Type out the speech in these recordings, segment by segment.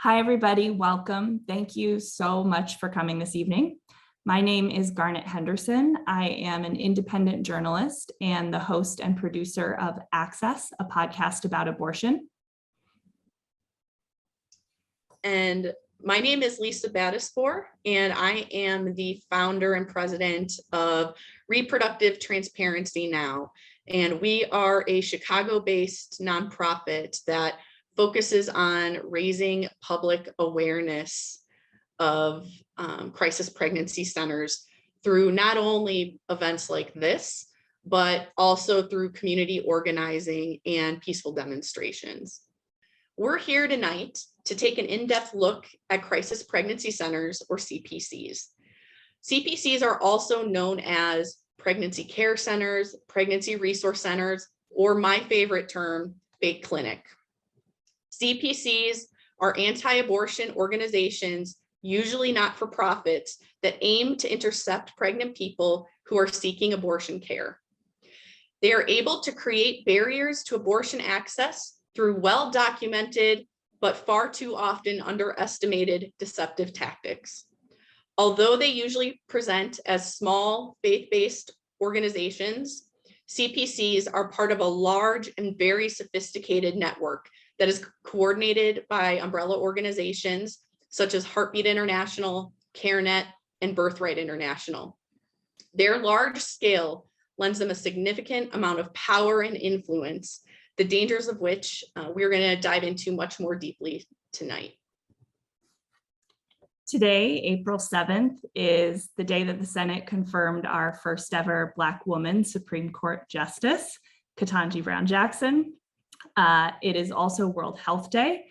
Hi, everybody. Welcome. Thank you so much for coming this evening. My name is Garnet Henderson. I am an independent journalist and the host and producer of Access, a podcast about abortion. And my name is Lisa Battisfor, and I am the founder and president of Reproductive Transparency Now. And we are a Chicago-based nonprofit that focuses on raising public awareness of crisis pregnancy centers through not only events like this, but also through community organizing and peaceful demonstrations. We're here tonight to take an in-depth look at crisis pregnancy centers, or CPCs. CPCs are also known as pregnancy care centers, pregnancy resource centers, or my favorite term, fake clinic. CPCs are anti-abortion organizations, usually not-for-profits, that aim to intercept pregnant people who are seeking abortion care. They are able to create barriers to abortion access through well-documented, but far too often underestimated deceptive tactics. Although they usually present as small faith-based organizations, CPCs are part of a large and very sophisticated network that is coordinated by umbrella organizations such as Heartbeat International, CareNet, and Birthright International. Their large scale lends them a significant amount of power and influence, the dangers of which we're going to dive into much more deeply tonight. Today, April 7th, is the day that the Senate confirmed our first ever Black woman Supreme Court Justice, Ketanji Brown Jackson. It is also World Health Day,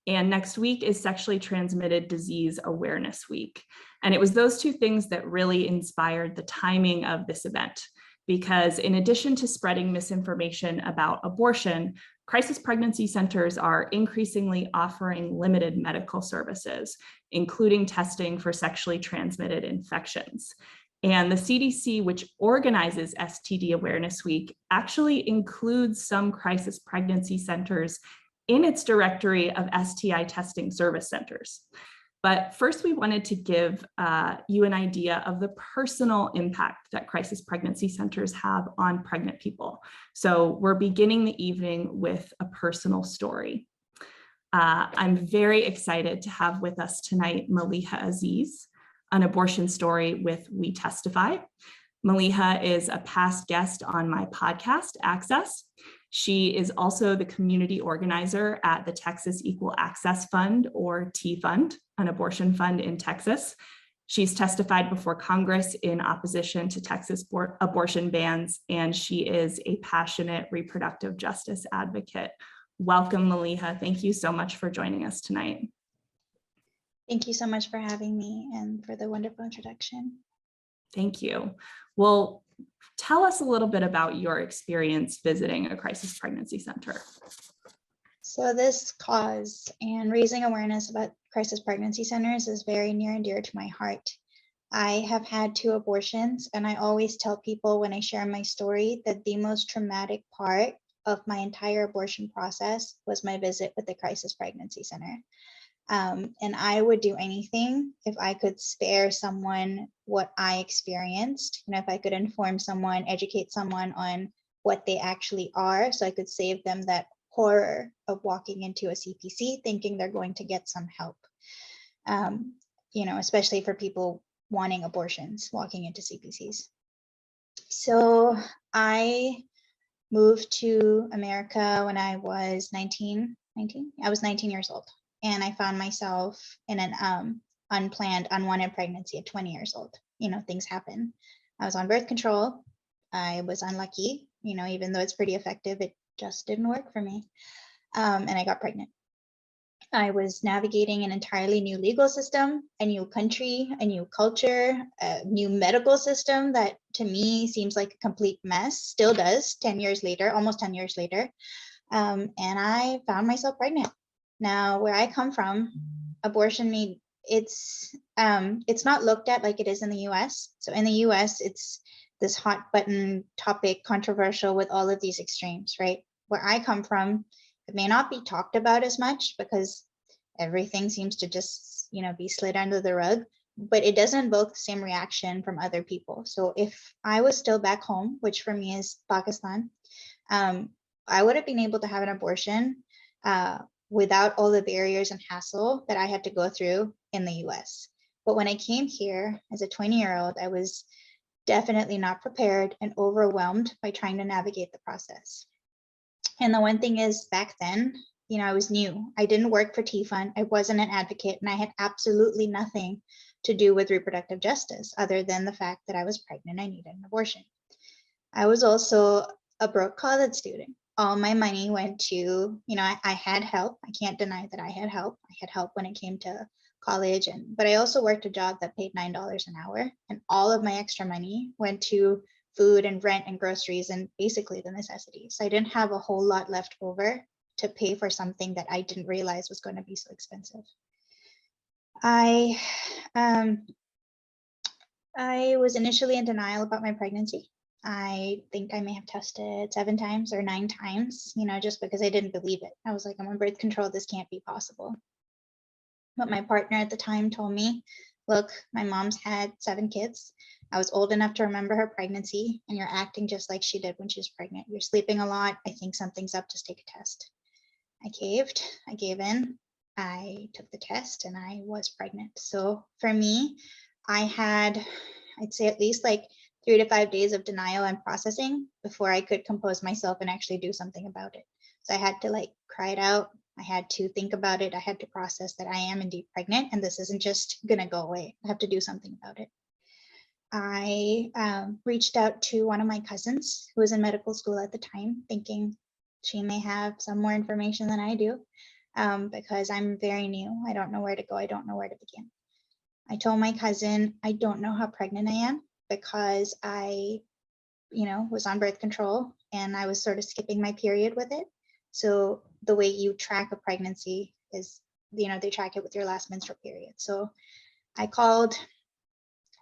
and next week is Sexually Transmitted Disease Awareness Week. And it was those two things that really inspired the timing of this event, because in addition to spreading misinformation about abortion, crisis pregnancy centers are increasingly offering limited medical services, including testing for sexually transmitted infections. And the CDC, which organizes STD Awareness Week, actually includes some crisis pregnancy centers in its directory of STI testing service centers. But first, we wanted to give you an idea of the personal impact that crisis pregnancy centers have on pregnant people. So we're beginning the evening with a personal story. I'm very excited to have with us tonight Maleeha Aziz, an abortion story with We Testify. Maleeha is a past guest on my podcast, Access. She is also the community organizer at the Texas Equal Access Fund, or T-Fund, an abortion fund in Texas. She's testified before Congress in opposition to Texas abortion bans, and she is a passionate reproductive justice advocate. Welcome, Maleeha. Thank you so much for joining us tonight. Thank you so much for having me and for the wonderful introduction. Thank you. Well, tell us a little bit about your experience visiting a crisis pregnancy center. So this cause and raising awareness about crisis pregnancy centers is very near and dear to my heart. I have had 2 abortions, and I always tell people when I share my story that the most traumatic part of my entire abortion process was my visit with the crisis pregnancy center. And I would do anything if I could spare someone what I experienced, if I could inform someone, educate someone on what they actually are, so I could save them that horror of walking into a CPC thinking they're going to get some help, especially for people wanting abortions, walking into CPCs. So I moved to America when I was 19. I was 19 years old. And I found myself in an unplanned, unwanted pregnancy at 20 years old. Things happen. I was on birth control. I was unlucky, even though it's pretty effective, it just didn't work for me. And I got pregnant. I was navigating an entirely new legal system, a new country, a new culture, a new medical system that to me seems like a complete mess, still does 10 years later, almost 10 years later. And I found myself pregnant. Now, where I come from, abortion, it's not looked at like it is in the US. So in the US, it's this hot button topic, controversial with all of these extremes, right? Where I come from, it may not be talked about as much because everything seems to just, be slid under the rug, but it doesn't invoke the same reaction from other people. So if I was still back home, which for me is Pakistan, I would have been able to have an abortion without all the barriers and hassle that I had to go through in the US. But when I came here as a 20-year-old, I was definitely not prepared and overwhelmed by trying to navigate the process. And the one thing is, back then, I was new. I didn't work for TFUN. I wasn't an advocate, and I had absolutely nothing to do with reproductive justice other than the fact that I was pregnant. I needed an abortion. I was also a broke college student. All my money went to, I had help. I can't deny that I had help. I had help when it came to college, but I also worked a job that paid $9 an hour, and all of my extra money went to food and rent and groceries and basically the necessities. I didn't have a whole lot left over to pay for something that I didn't realize was going to be so expensive. I was initially in denial about my pregnancy. I think I may have tested 7 times or 9 times, just because I didn't believe it. I was like, I'm on birth control, this can't be possible. But my partner at the time told me, look, my mom's had 7 kids. I was old enough to remember her pregnancy, and you're acting just like she did when she was pregnant. You're sleeping a lot. I think something's up. Just take a test. I caved. I gave in. I took the test and I was pregnant. So for me, I had, I'd say at least like 3 to 5 days of denial and processing before I could compose myself and actually do something about it. So I had to like cry it out. I had to think about it. I had to process that I am indeed pregnant and this isn't just gonna go away. I have to do something about it. I reached out to one of my cousins who was in medical school at the time, thinking she may have some more information than I do, because I'm very new. I don't know where to go. I don't know where to begin. I told my cousin, I don't know how pregnant I am because I, was on birth control and I was sort of skipping my period with it. So the way you track a pregnancy is, they track it with your last menstrual period. So I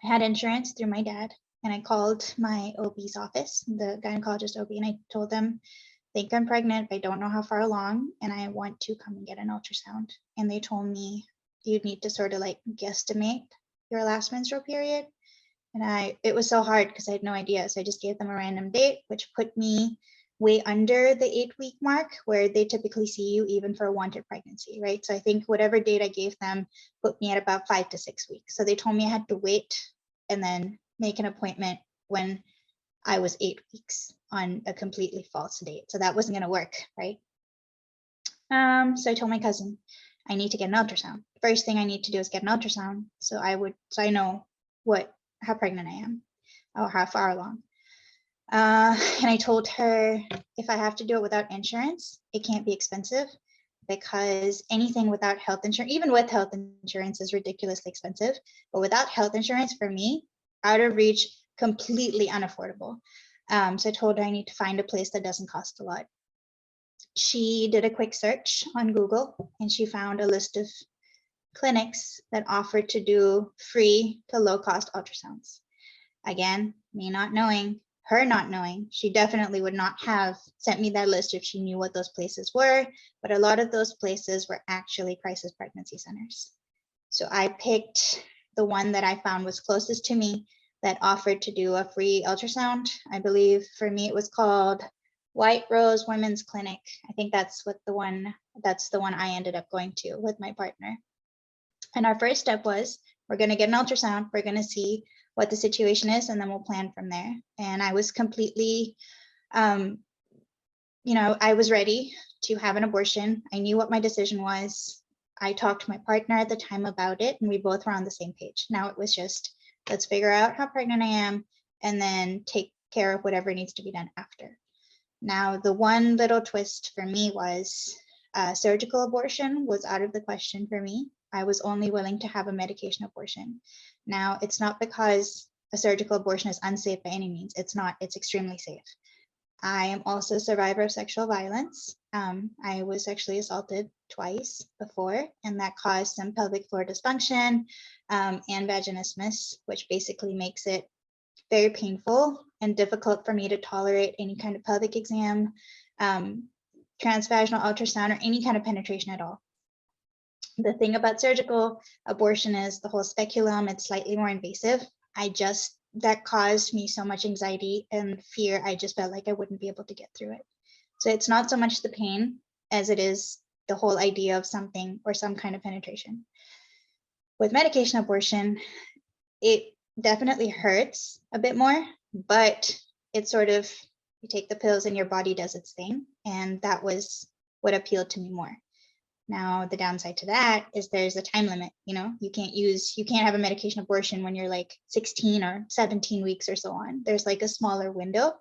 had insurance through my dad, and I called my OB's office, the gynecologist OB, and I told them, I think I'm pregnant, but I don't know how far along, and I want to come and get an ultrasound. And they told me, you'd need to sort of like guesstimate your last menstrual period. And it was so hard because I had no idea. So I just gave them a random date, which put me way under the 8-week mark where they typically see you even for a wanted pregnancy, right? So I think whatever date I gave them put me at about 5 to 6 weeks. So they told me I had to wait and then make an appointment when I was 8 weeks on a completely false date. So that wasn't going to work, right? So I told my cousin, I need to get an ultrasound. First thing I need to do is get an ultrasound. So I know how pregnant I am or how far along. And I told her, if I have to do it without insurance, it can't be expensive because anything without health insurance, even with health insurance, is ridiculously expensive. But without health insurance, for me, out of reach, completely unaffordable. So I told her I need to find a place that doesn't cost a lot. She did a quick search on Google and she found a list of clinics that offered to do free to low cost ultrasounds. Again, her not knowing, she definitely would not have sent me that list if she knew what those places were, but a lot of those places were actually crisis pregnancy centers. So I picked the one that I found was closest to me that offered to do a free ultrasound. I believe for me it was called White Rose Women's Clinic. I think that's the one I ended up going to with my partner. And our first step was, we're going to get an ultrasound. We're going to see what the situation is, and then we'll plan from there. And I was completely, I was ready to have an abortion. I knew what my decision was. I talked to my partner at the time about it, and we both were on the same page. Now it was just, let's figure out how pregnant I am and then take care of whatever needs to be done after. Now, the one little twist for me was surgical abortion was out of the question for me. I was only willing to have a medication abortion. Now, it's not because a surgical abortion is unsafe by any means. It's not. It's extremely safe. I am also a survivor of sexual violence. I was sexually assaulted twice before, and that caused some pelvic floor dysfunction and vaginismus, which basically makes it very painful and difficult for me to tolerate any kind of pelvic exam, transvaginal ultrasound, or any kind of penetration at all. The thing about surgical abortion is the whole speculum, it's slightly more invasive. That caused me so much anxiety and fear. I just felt like I wouldn't be able to get through it. So it's not so much the pain as it is the whole idea of something or some kind of penetration. With medication abortion, it definitely hurts a bit more, but it's sort of, you take the pills and your body does its thing. And that was what appealed to me more. Now, the downside to that is there's a time limit. You can't have a medication abortion when you're like 16 or 17 weeks or so on. There's like a smaller window.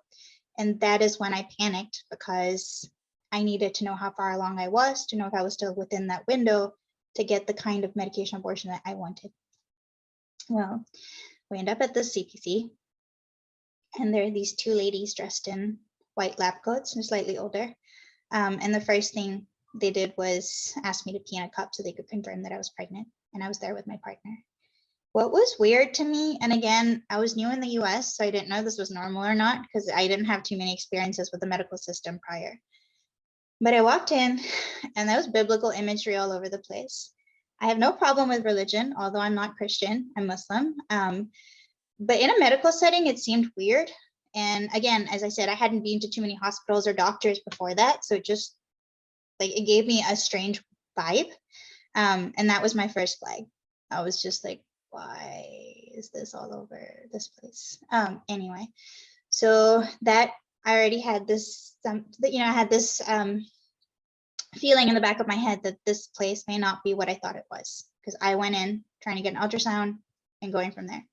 And that is when I panicked, because I needed to know how far along I was to know if I was still within that window to get the kind of medication abortion that I wanted. Well, we end up at the CPC, and there are these two ladies dressed in white lab coats and slightly older. And the first thing they did was ask me to pee in a cup so they could confirm that I was pregnant, and I was there with my partner. What was weird to me, and again, I was new in the US, so I didn't know this was normal or not, because I didn't have too many experiences with the medical system prior. But I walked in, and there was biblical imagery all over the place. I have no problem with religion, although I'm not Christian, I'm Muslim. But in a medical setting, it seemed weird. And again, as I said, I hadn't been to too many hospitals or doctors before that, so it gave me a strange vibe. And that was my first flag. I was just like, why is this all over this place? Anyway, so that I already had this, I had this feeling in the back of my head that this place may not be what I thought it was, because I went in trying to get an ultrasound and going from there.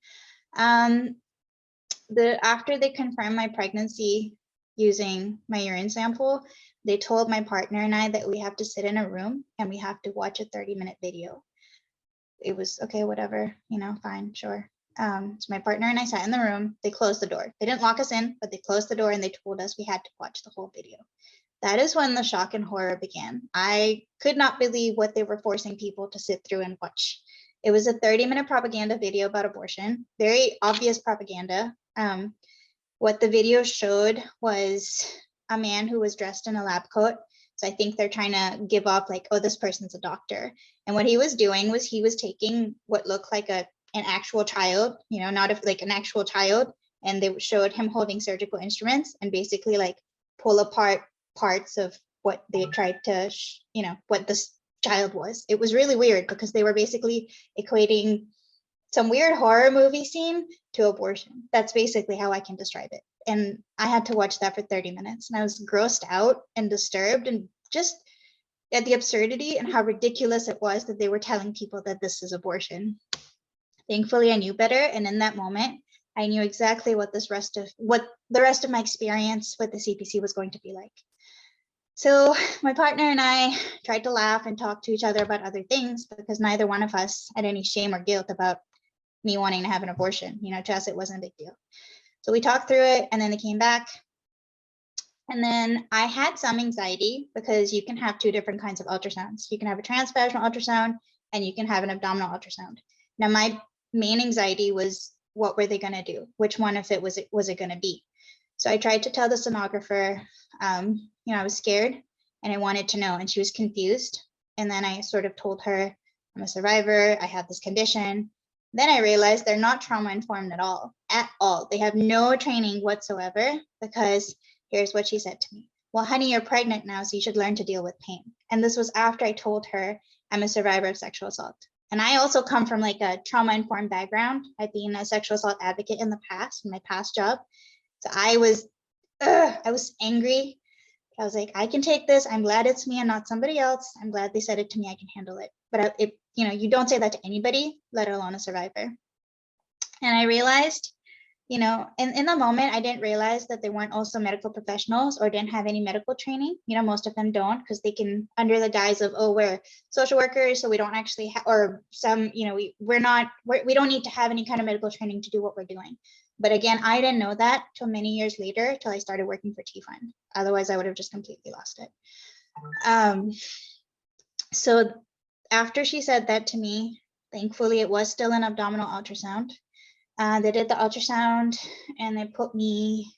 After they confirmed my pregnancy using my urine sample, they told my partner and I that we have to sit in a room and we have to watch a 30-minute video. It was okay, whatever, fine, sure. So my partner and I sat in the room. They closed the door. They didn't lock us in, but they closed the door and they told us we had to watch the whole video. That is when the shock and horror began. I could not believe what they were forcing people to sit through and watch. It was a 30-minute propaganda video about abortion, very obvious propaganda. What the video showed was a man who was dressed in a lab coat. So I think they're trying to give off like, oh, this person's a doctor. And what he was doing was he was taking what looked like an actual child, like an actual child. And they showed him holding surgical instruments and basically like pull apart parts of what they tried to, what this child was. It was really weird because they were basically equating some weird horror movie scene to abortion. That's basically how I can describe it. And I had to watch that for 30 minutes and I was grossed out and disturbed and just at the absurdity and how ridiculous it was that they were telling people that this is abortion. Thankfully, I knew better. And in that moment, I knew exactly what the rest of my experience with the CPC was going to be like. So my partner and I tried to laugh and talk to each other about other things because neither one of us had any shame or guilt about me wanting to have an abortion. To us, it wasn't a big deal. So we talked through it and then they came back. And then I had some anxiety because you can have two different kinds of ultrasounds. You can have a transvaginal ultrasound and you can have an abdominal ultrasound. Now, my main anxiety was, what were they going to do? Which one of it was it going to be? So I tried to tell the sonographer, I was scared and I wanted to know, and she was confused. And then I sort of told her, I'm a survivor, I have this condition. Then I realized they're not trauma informed at all. They have no training whatsoever, because here's what she said to me. Well, honey, you're pregnant now, so you should learn to deal with pain. And this was after I told her I'm a survivor of sexual assault. And I also come from like a trauma informed background. I've been a sexual assault advocate in the past, in my past job. So I was angry. I was like, I can take this. I'm glad it's me and not somebody else. I'm glad they said it to me. I can handle it. But you don't say that to anybody, let alone a survivor. And I realized, in the moment, I didn't realize that they weren't also medical professionals or didn't have any medical training. Most of them don't, because they can, under the guise of, oh, we're social workers, so we don't actually or some, we don't need to have any kind of medical training to do what we're doing. But again, I didn't know that till many years later, till I started working for T-Fund. Otherwise, I would have just completely lost it. So after she said that to me, thankfully, it was still an abdominal ultrasound. They did the ultrasound and they put me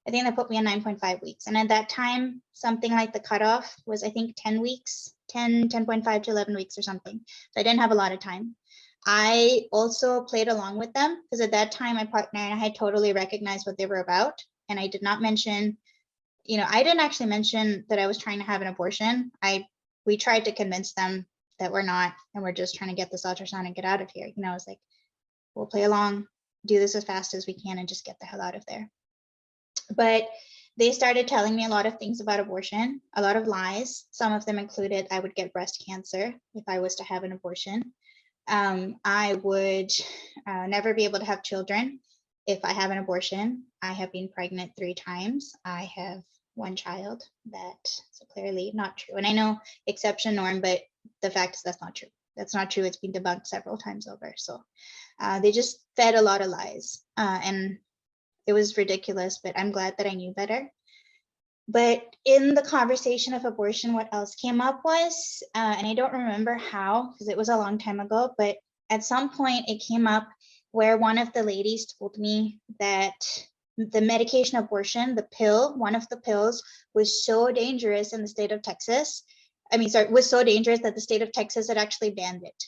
I think they put me on 9.5 weeks. And at that time, something like the cutoff was, I think, 10 weeks, 10.5 to 11 weeks or something. So I didn't have a lot of time. I also played along with them because at that time, my partner and I had totally recognized what they were about. And I did not mention, I didn't actually mention that I was trying to have an abortion. We tried to convince them that we're not, and we're just trying to get this ultrasound and get out of here. I was like, we'll play along, do this as fast as we can and just get the hell out of there. But they started telling me a lot of things about abortion, a lot of lies. Some of them included I would get breast cancer if I was to have an abortion. I would never be able to have children if I have an abortion. I have been pregnant 3 times. I have 1 child. That's clearly not true. And I know exception norm, but the fact is that's not true. That's not true. It's been debunked several times over. So they just fed a lot of lies. And it was ridiculous, but I'm glad that I knew better. But in the conversation of abortion, what else came up was, and I don't remember how, because it was a long time ago, but at some point it came up where one of the ladies told me that the medication abortion, the pill, one of the pills was so dangerous in the state of Texas. Was so dangerous that the state of Texas had actually banned it.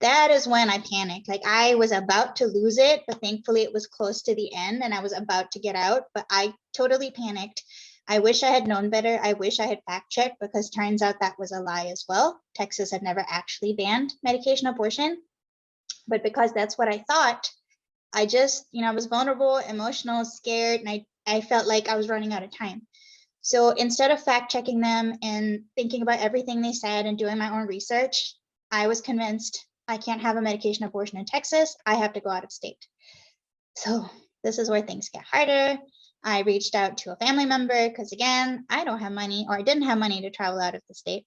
That is when I panicked. Like I was about to lose it, but thankfully it was close to the end and I was about to get out, but I totally panicked. I wish I had known better. I wish I had fact checked because turns out that was a lie as well. Texas had never actually banned medication abortion, but because that's what I thought, I just, I was vulnerable, emotional, scared, and I felt like I was running out of time. So instead of fact checking them and thinking about everything they said and doing my own research, I was convinced I can't have a medication abortion in Texas. I have to go out of state. So this is where things get harder. I reached out to a family member because again, I don't have money, or I didn't have money to travel out of the state.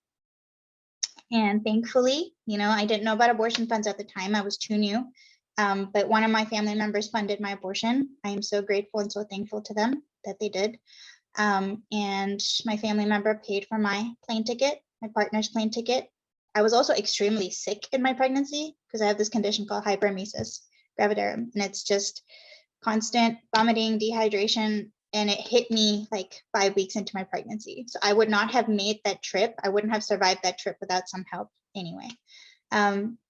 And thankfully, I didn't know about abortion funds at the time. I was too new. But one of my family members funded my abortion. I am so grateful and so thankful to them that they did. And my family member paid for my plane ticket, my partner's plane ticket. I was also extremely sick in my pregnancy because I have this condition called hyperemesis gravidarum, and it's just constant vomiting, dehydration, and it hit me like 5 weeks into my pregnancy. So I would not have made that trip. I wouldn't have survived that trip without some help anyway.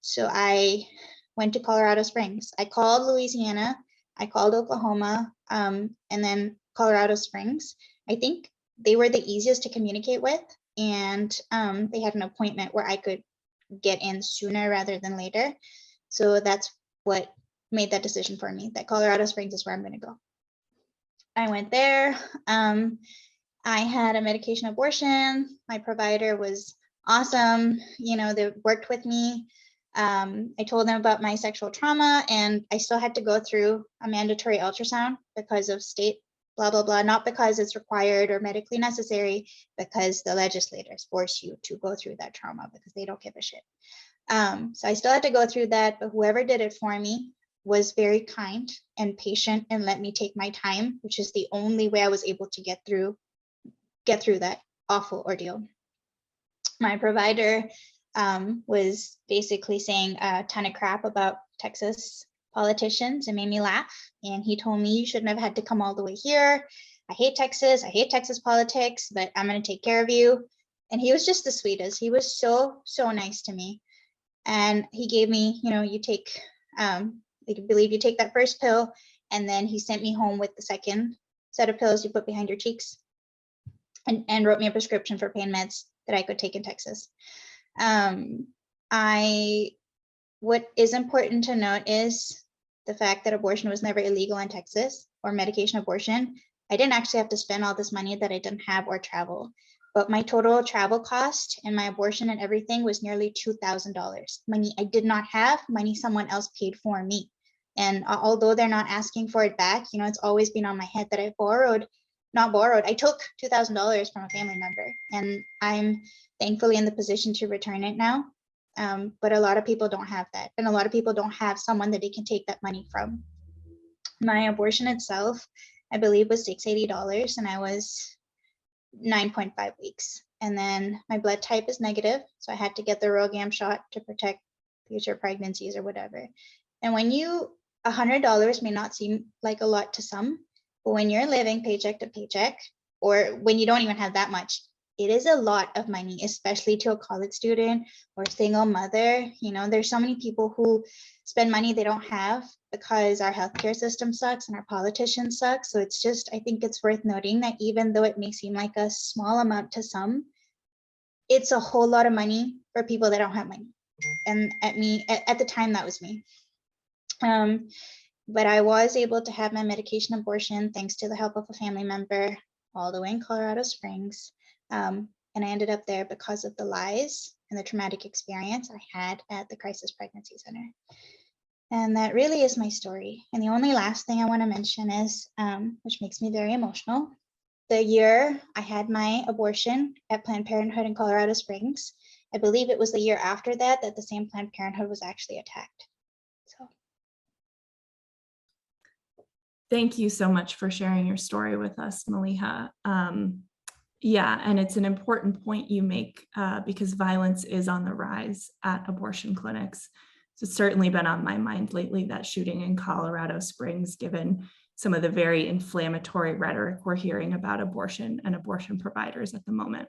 So I went to Colorado Springs. I called Louisiana, I called Oklahoma, and then Colorado Springs. I think they were the easiest to communicate with, and they had an appointment where I could get in sooner rather than later. So that's what made that decision for me, that Colorado Springs is where I'm going to go. I went there. I had a medication abortion. My provider was awesome. They worked with me. I told them about my sexual trauma, and I still had to go through a mandatory ultrasound because of state blah, blah, blah, not because it's required or medically necessary, because the legislators force you to go through that trauma because they don't give a shit. So I still had to go through that, but whoever did it for me was very kind and patient and let me take my time, which is the only way I was able to get through that awful ordeal. My provider was basically saying a ton of crap about Texas politicians and made me laugh. And he told me, you shouldn't have had to come all the way here. I hate Texas politics, but I'm going to take care of you. And he was just the sweetest. He was so, so nice to me. And he gave me, you take, I believe you take that first pill, and then he sent me home with the second set of pills you put behind your cheeks, and wrote me a prescription for pain meds that I could take in Texas. What is important to note is the fact that abortion was never illegal in Texas, or medication abortion. I didn't actually have to spend all this money that I didn't have or travel, but my total travel cost and my abortion and everything was nearly $2,000. Money I did not have, money someone else paid for me. And although they're not asking for it back, it's always been on my head that I took $2,000 from a family member, and I'm thankfully in the position to return it now. But a lot of people don't have that, and a lot of people don't have someone that they can take that money from. My abortion itself, I believe, was $680, and I was 9.5 weeks. And then my blood type is negative, so I had to get the RhoGAM shot to protect future pregnancies or whatever. And when $100 may not seem like a lot to some, But when you're living paycheck to paycheck, or when you don't even have that much, it is a lot of money, especially to a college student or single mother. You know, there's so many people who spend money they don't have because our healthcare system sucks and our politicians suck. So it's just, I think it's worth noting that even though it may seem like a small amount to some, it's a whole lot of money for people that don't have money. And at the time, that was me. But I was able to have my medication abortion thanks to the help of a family member all the way in Colorado Springs. And I ended up there because of the lies and the traumatic experience I had at the Crisis Pregnancy Center. And that really is my story. And the only last thing I want to mention is, which makes me very emotional, the year I had my abortion at Planned Parenthood in Colorado Springs, I believe it was the year after that that the same Planned Parenthood was actually attacked. So. Thank you so much for sharing your story with us, Maleeha. Yeah, and it's an important point you make because violence is on the rise at abortion clinics. So it's certainly been on my mind lately, that shooting in Colorado Springs, given some of the very inflammatory rhetoric we're hearing about abortion and abortion providers at the moment.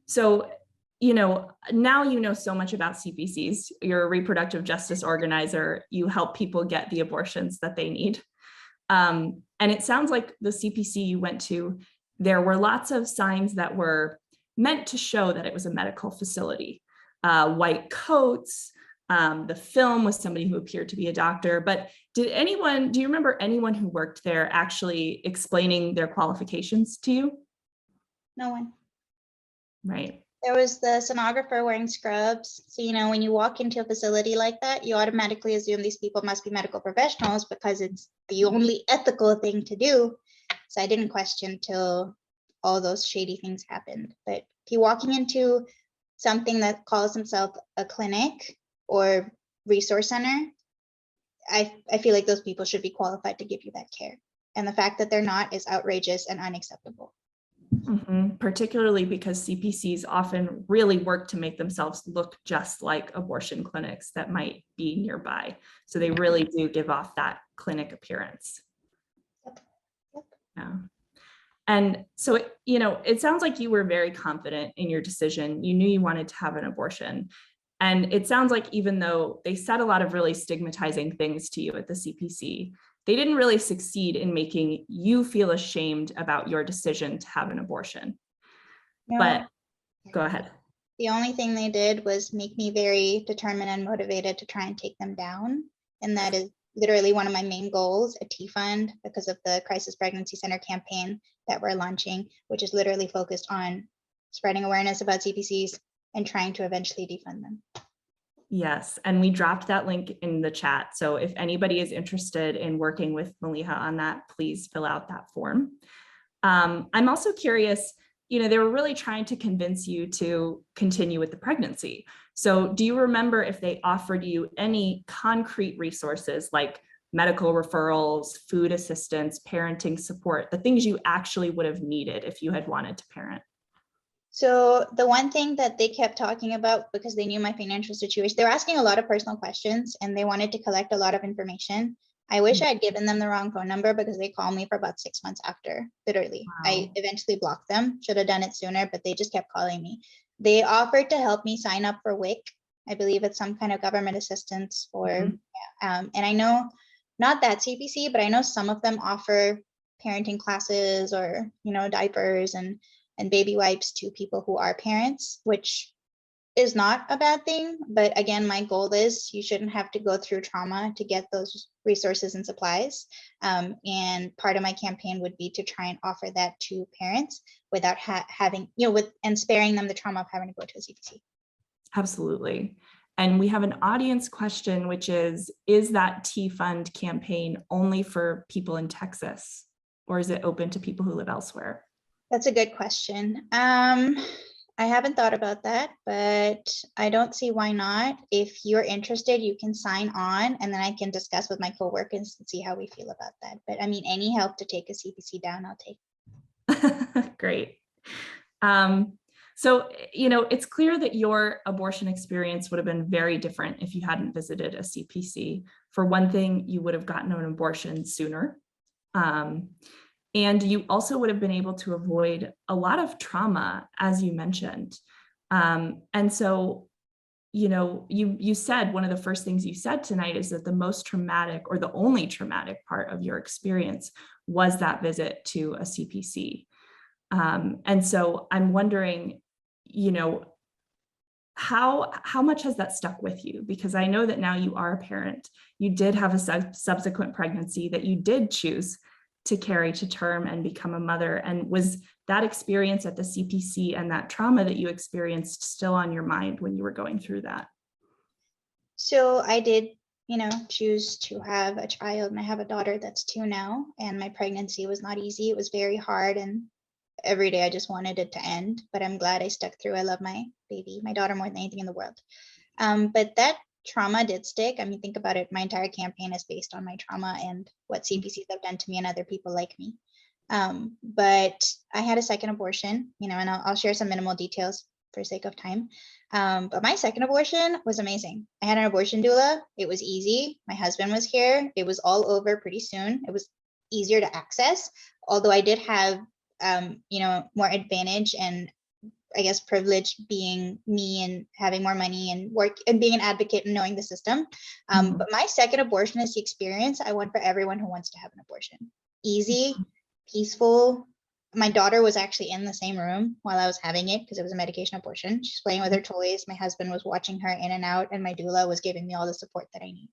So, you know, now you know so much about CPCs. You're a reproductive justice organizer. You help people get the abortions that they need. And it sounds like the CPC you went to, there were lots of signs that were meant to show that it was a medical facility. White coats, the film was somebody who appeared to be a doctor, but do you remember anyone who worked there actually explaining their qualifications to you? No one. Right. There was the sonographer wearing scrubs. So, you know, when you walk into a facility like that, you automatically assume these people must be medical professionals because it's the only ethical thing to do. So I didn't question till all those shady things happened. But if you're walking into something that calls himself a clinic or resource center, I feel like those people should be qualified to give you that care. And the fact that they're not is outrageous and unacceptable. Particularly because CPCs often really work to make themselves look just like abortion clinics that might be nearby. So they really do give off that clinic appearance. Yeah. And so, you know, it sounds like you were very confident in your decision. You knew you wanted to have an abortion. And it sounds like even though they said a lot of really stigmatizing things to you at the CPC, they didn't really succeed in making you feel ashamed about your decision to have an abortion. No. But go ahead. The only thing they did was make me very determined and motivated to try and take them down. And that is literally one of my main goals, a T fund, because of the Crisis Pregnancy Center campaign that we're launching, which is literally focused on spreading awareness about CPCs and trying to eventually defund them. Yes, and we dropped that link in the chat. So if anybody is interested in working with Maleeha on that, please fill out that form. I'm also curious, you know, they were really trying to convince you to continue with the pregnancy. So do you remember if they offered you any concrete resources like medical referrals, food assistance, parenting support, the things you actually would have needed if you had wanted to parent? So the one thing that they kept talking about, because they knew my financial situation, they were asking a lot of personal questions and they wanted to collect a lot of information. I wish I had given them the wrong phone number because they called me for about 6 months after, literally. Wow. I eventually blocked them, should have done it sooner, but they just kept calling me. They offered to help me sign up for WIC. I believe it's some kind of government assistance for, and I know not that CPC, but I know some of them offer parenting classes or, you know, diapers and baby wipes to people who are parents, which is not a bad thing. But again, my goal is you shouldn't have to go through trauma to get those resources and supplies. And part of my campaign would be to try and offer that to parents without having, you know, and sparing them the trauma of having to go to a CPC. Absolutely. And we have an audience question, which is that T-Fund campaign only for people in Texas, or is it open to people who live elsewhere? That's a good question. I haven't thought about that, but I don't see why not. If you're interested, you can sign on and then I can discuss with my coworkers and see how we feel about that. But I mean, any help to take a CPC down, I'll take. Great. So, it's clear that your abortion experience would have been very different if you hadn't visited a CPC. For one thing, you would have gotten an abortion sooner. And you also would have been able to avoid a lot of trauma, as you mentioned. And so, you said one of the first things you said tonight is that the most traumatic or the only traumatic part of your experience was that visit to a CPC. And so I'm wondering, how much has that stuck with you? Because I know that now you are a parent. You did have a subsequent pregnancy that you did choose to carry to term and become a mother. And was that experience at the CPC and that trauma that you experienced still on your mind when you were going through that? So I did, choose to have a child, and I have a daughter that's 2 now, and my pregnancy was not easy. It was very hard, and every day I just wanted it to end, but I'm glad I stuck through. I love my baby, my daughter, more than anything in the world. But that trauma did stick. I mean, think about it. My entire campaign is based on my trauma and what CPCs have done to me and other people like me. But I had a second abortion, and I'll share some minimal details for sake of time. But my second abortion was amazing. I had an abortion doula. It was easy. My husband was here. It was all over pretty soon. It was easier to access, although I did have, more advantage and I guess privilege being me and having more money and work and being an advocate and knowing the system. But my second abortion is the experience I want for everyone who wants to have an abortion. Easy, peaceful. My daughter was actually in the same room while I was having it because it was a medication abortion. She's playing with her toys. My husband was watching her in and out, and my doula was giving me all the support that I need.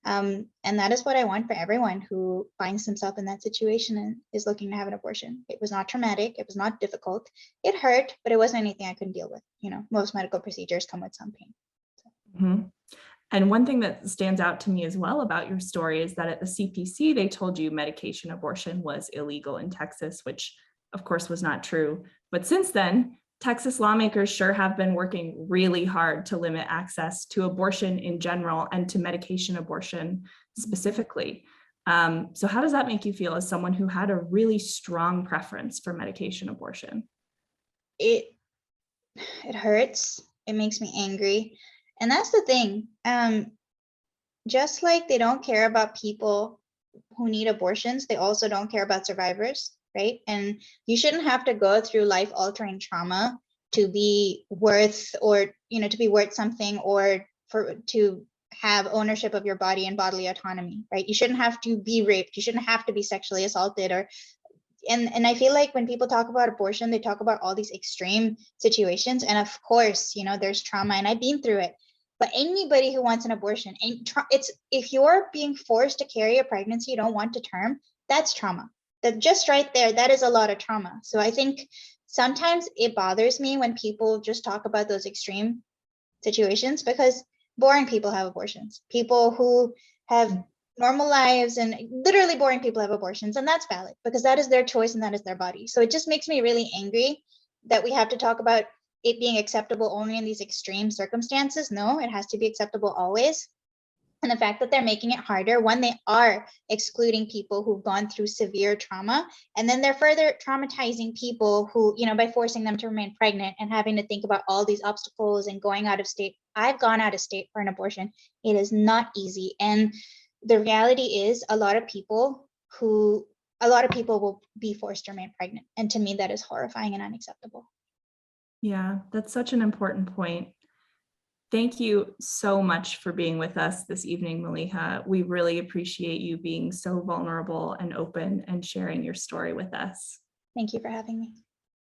And that is what I want for everyone who finds themselves in that situation and is looking to have an abortion. It was not traumatic. It was not difficult. It hurt, but it wasn't anything I couldn't deal with. Most medical procedures come with some pain. So. And one thing that stands out to me as well about your story is that at the CPC, they told you medication abortion was illegal in Texas, which of course was not true. But since then, Texas lawmakers sure have been working really hard to limit access to abortion in general and to medication abortion specifically. So how does that make you feel as someone who had a really strong preference for medication abortion? It hurts. It makes me angry. And that's the thing. Just like they don't care about people who need abortions, they also don't care about survivors. Right. And you shouldn't have to go through life-altering trauma to be worth something or to have ownership of your body and bodily autonomy. Right. You shouldn't have to be raped. You shouldn't have to be sexually assaulted and I feel like when people talk about abortion, they talk about all these extreme situations. And of course, there's trauma, and I've been through it. But anybody who wants an abortion, if you're being forced to carry a pregnancy you don't want to term, that's trauma. That just right there, that is a lot of trauma. So I think sometimes it bothers me when people just talk about those extreme situations, because boring people have abortions. People who have normal lives and literally boring people have abortions, and that's valid because that is their choice and that is their body. So it just makes me really angry that we have to talk about it being acceptable only in these extreme circumstances. No, it has to be acceptable always. And the fact that they're making it harder when they are excluding people who've gone through severe trauma, and then they're further traumatizing people who, by forcing them to remain pregnant and having to think about all these obstacles and going out of state. I've gone out of state for an abortion. It is not easy. And the reality is a lot of people will be forced to remain pregnant. And to me, that is horrifying and unacceptable. Yeah, that's such an important point. Thank you so much for being with us this evening, Maleeha. We really appreciate you being so vulnerable and open and sharing your story with us. Thank you for having me.